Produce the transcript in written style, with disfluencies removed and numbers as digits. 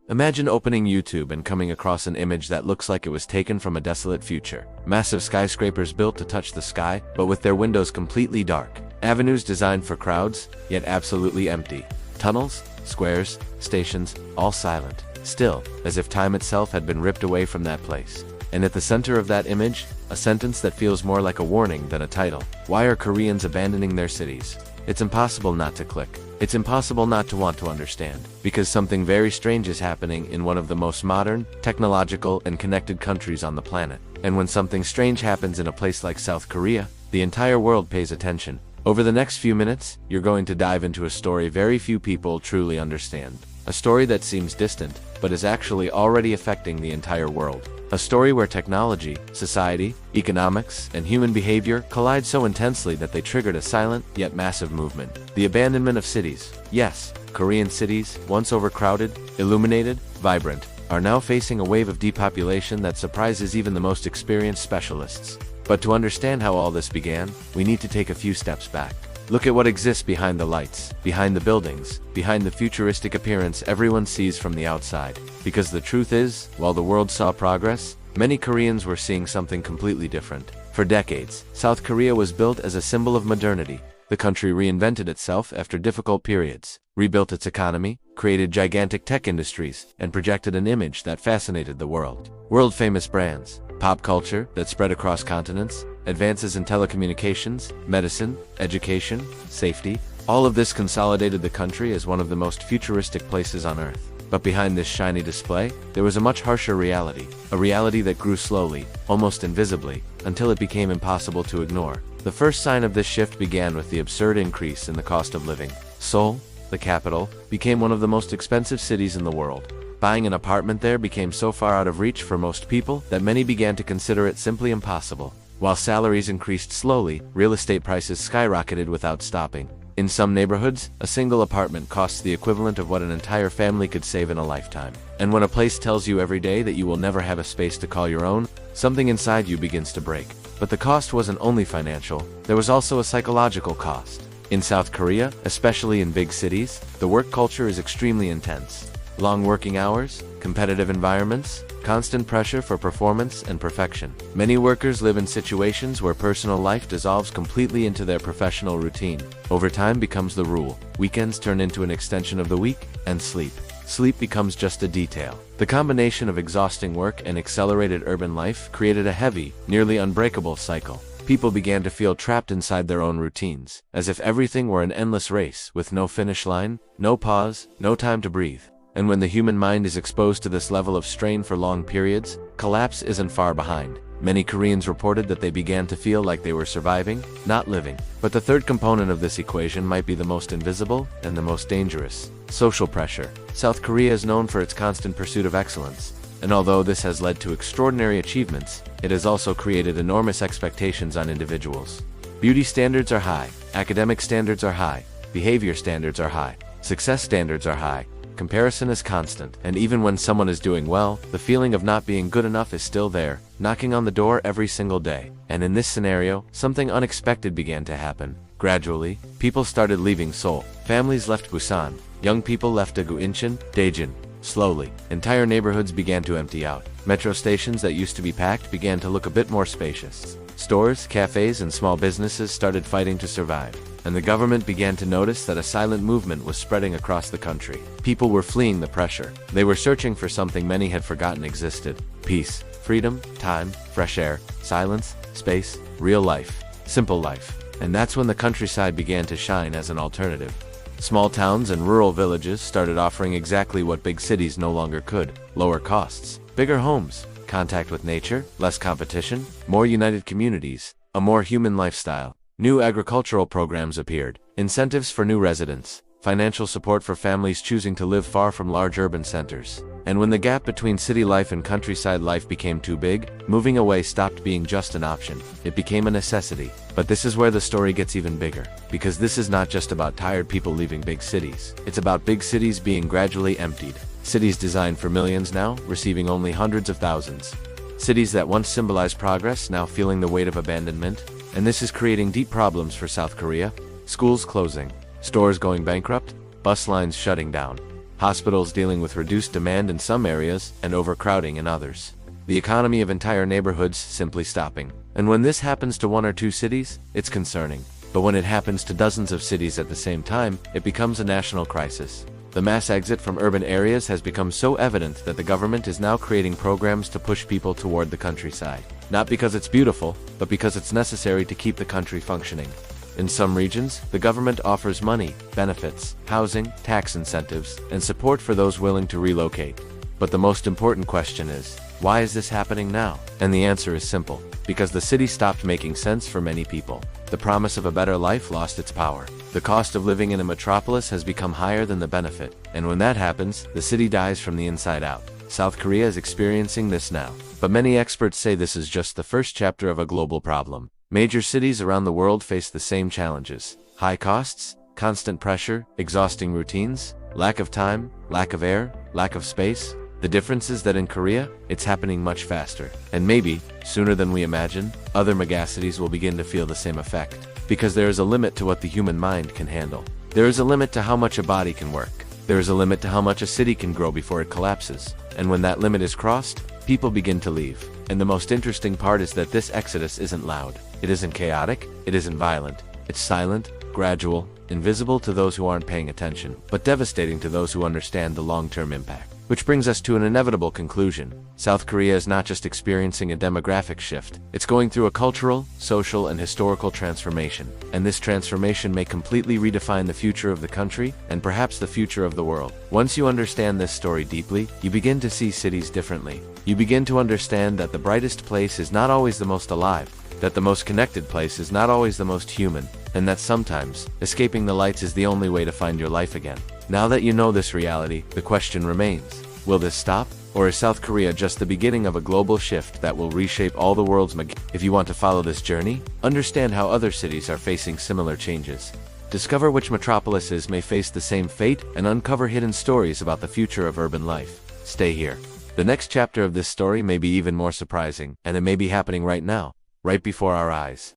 Imagine opening YouTube and coming across an image that looks like it was taken from a desolate future. Massive skyscrapers built to touch the sky, but with their windows completely dark. Avenues designed for crowds, yet absolutely empty. Tunnels, squares, stations, all silent. Still, as if time itself had been ripped away from that place. And at the center of that image, a sentence that feels more like a warning than a title. Why are Koreans abandoning their cities? It's impossible not to click. It's impossible not to want to understand. Because something very strange is happening in one of the most modern, technological, and connected countries on the planet. And when something strange happens in a place like South Korea, the entire world pays attention. Over the next few minutes, you're going to dive into a story very few people truly understand. A story that seems distant, but is actually already affecting the entire world. A story where technology, society, economics, and human behavior collide so intensely that they triggered a silent, yet massive movement. The abandonment of cities. Yes, Korean cities, once overcrowded, illuminated, vibrant, are now facing a wave of depopulation that surprises even the most experienced specialists. But to understand how all this began, we need to take a few steps back. Look at what exists behind the lights, behind the buildings, behind the futuristic appearance everyone sees from the outside. Because the truth is, while the world saw progress, many Koreans were seeing something completely different. For decades, South Korea was built as a symbol of modernity. The country reinvented itself after difficult periods, rebuilt its economy, created gigantic tech industries, and projected an image that fascinated the world. World-famous brands, pop culture that spread across continents, advances in telecommunications, medicine, education, safety, all of this consolidated the country as one of the most futuristic places on Earth. But behind this shiny display, there was a much harsher reality, a reality that grew slowly, almost invisibly, until it became impossible to ignore. The first sign of this shift began with the absurd increase in the cost of living. Seoul, the capital, became one of the most expensive cities in the world. Buying an apartment there became so far out of reach for most people that many began to consider it simply impossible. While salaries increased slowly, real estate prices skyrocketed without stopping. In some neighborhoods, a single apartment costs the equivalent of what an entire family could save in a lifetime. And when a place tells you every day that you will never have a space to call your own, something inside you begins to break. But the cost wasn't only financial, there was also a psychological cost. In South Korea, especially in big cities, the work culture is extremely intense. Long working hours, competitive environments, constant pressure for performance and perfection. Many workers live in situations where personal life dissolves completely into their professional routine. Overtime becomes the rule. Weekends turn into an extension of the week, and sleep becomes just a detail. The combination of exhausting work and accelerated urban life created a heavy, nearly unbreakable cycle. People began to feel trapped inside their own routines, as if everything were an endless race with no finish line, no pause, no time to breathe. And when the human mind is exposed to this level of strain for long periods, collapse isn't far behind. Many Koreans reported that they began to feel like they were surviving, not living. But the third component of this equation might be the most invisible and the most dangerous: social pressure. South Korea is known for its constant pursuit of excellence. And although this has led to extraordinary achievements, it has also created enormous expectations on individuals. Beauty standards are high, academic standards are high, behavior standards are high, success standards are high. Comparison is constant, and even when someone is doing well, the feeling of not being good enough is still there, knocking on the door every single day. And in this scenario, something unexpected began to happen. Gradually, people started leaving Seoul. Families left Busan. Young people left Daegu, Incheon, Daejeon. Slowly, entire neighborhoods began to empty out. Metro stations that used to be packed began to look a bit more spacious. Stores, cafes, and small businesses started fighting to survive. And the government began to notice that a silent movement was spreading across the country. People were fleeing the pressure. They were searching for something many had forgotten existed: peace, freedom, time, fresh air, silence, space, real life, simple life. And that's when the countryside began to shine as an alternative. Small towns and rural villages started offering exactly what big cities no longer could: lower costs, bigger homes, contact with nature, less competition, more united communities, a more human lifestyle. New agricultural programs appeared, incentives for new residents, financial support for families choosing to live far from large urban centers. And when the gap between city life and countryside life became too big, moving away stopped being just an option. It became a necessity. But this is where the story gets even bigger. Because this is not just about tired people leaving big cities. It's about big cities being gradually emptied. Cities designed for millions now, receiving only hundreds of thousands. Cities that once symbolized progress now feeling the weight of abandonment. And this is creating deep problems for South Korea. Schools closing, stores going bankrupt, bus lines shutting down. hospitals dealing with reduced demand in some areas and overcrowding in others. The economy of entire neighborhoods simply stopping. And when this happens to one or two cities, it's concerning. But when it happens to dozens of cities at the same time, it becomes a national crisis. The mass exit from urban areas has become so evident that the government is now creating programs to push people toward the countryside. Not because it's beautiful, but because it's necessary to keep the country functioning. In some regions, the government offers money, benefits, housing, tax incentives, and support for those willing to relocate. But the most important question is, why is this happening now? And the answer is simple. Because the city stopped making sense for many people. The promise of a better life lost its power. The cost of living in a metropolis has become higher than the benefit. And when that happens, the city dies from the inside out. South Korea is experiencing this now. But many experts say this is just the first chapter of a global problem. Major cities around the world face the same challenges. High costs, constant pressure, exhausting routines, lack of time, lack of air, lack of space. The difference is that in Korea, it's happening much faster. And maybe, sooner than we imagine, other megacities will begin to feel the same effect. Because there is a limit to what the human mind can handle. There is a limit to how much a body can work. There is a limit to how much a city can grow before it collapses. And when that limit is crossed, people begin to leave. And the most interesting part is that this exodus isn't loud. It isn't chaotic. It isn't violent. It's silent, gradual, invisible to those who aren't paying attention, but devastating to those who understand the long-term impact. Which brings us to an inevitable conclusion. South Korea is not just experiencing a demographic shift. It's going through a cultural, social, and historical transformation. And this transformation may completely redefine the future of the country, and perhaps the future of the world. Once you understand this story deeply, you begin to see cities differently. You begin to understand that the brightest place is not always the most alive, that the most connected place is not always the most human, and that sometimes, escaping the lights is the only way to find your life again. Now that you know this reality, the question remains, will this stop? Or is South Korea just the beginning of a global shift that will reshape all the world's If you want to follow this journey, understand how other cities are facing similar changes. Discover which metropolises may face the same fate and uncover hidden stories about the future of urban life. Stay here. The next chapter of this story may be even more surprising, and it may be happening right now, right before our eyes.